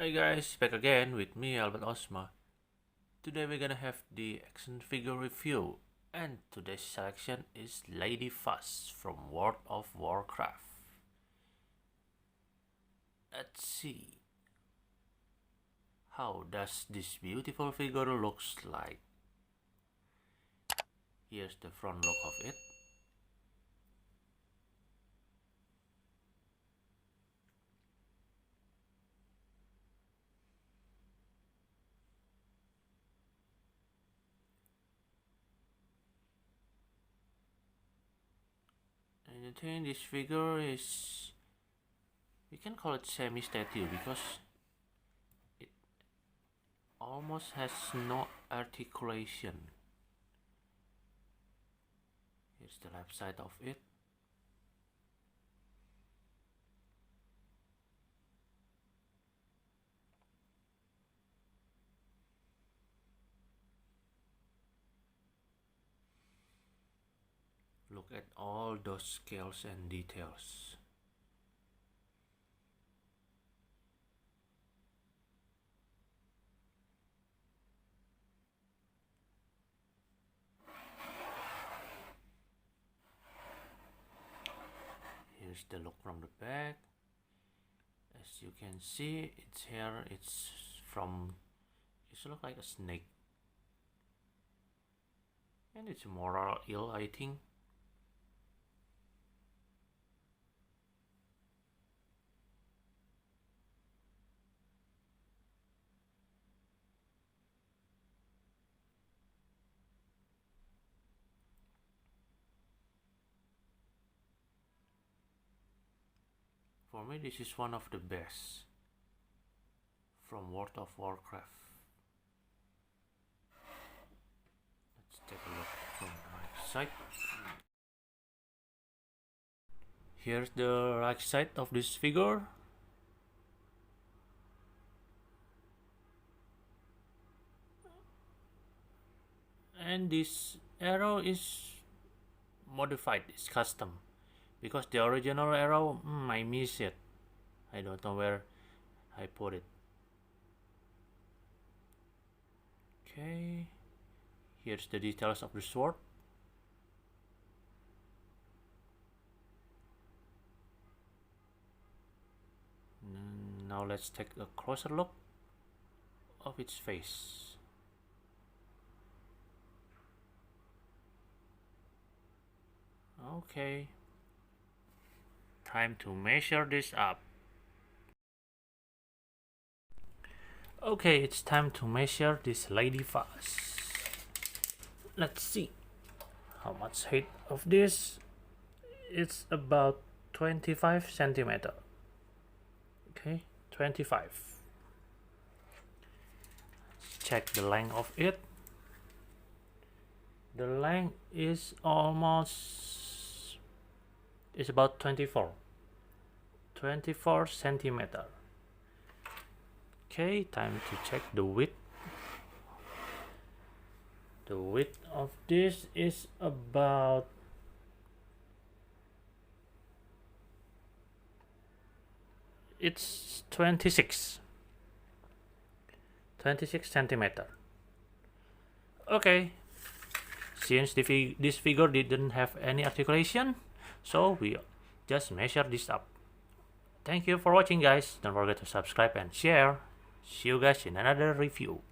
Hi guys, back again with me Albert Osma. Today we're gonna have the action figure review, and today's selection is Lady Vashj from World of Warcraft. Let's see, how does this beautiful figure looks like? Here's the front look of it. And I think this figure is, we can call it semi-statue because it almost has no articulation. Here's the left side of it. Look at all those scales and details. Here's the look from the back. As you can see, its hair, it's looks like a snake. And it's more ill, I think. For me, this is one of the best from World of Warcraft. Let's take a look from the right side. Here's the right side of this figure. And this arrow is modified, it's custom. Because the original arrow, I miss it. I don't know where I put it. Okay, here's the details of the sword. Now let's take a closer look of its face. Okay, time to measure this up. Okay, it's time to measure this Lady Vashj. Let's see how much height of this. It's about 25 centimeter. Okay, 25. Let's check the length of it. The length is about 24 centimeter. Okay, time to check the width. The width of this is about it's 26 centimeter. Okay, since this figure didn't have any articulation, so we just measure this up. Thank you for watching, guys. Don't forget to subscribe and share. See you guys in another review.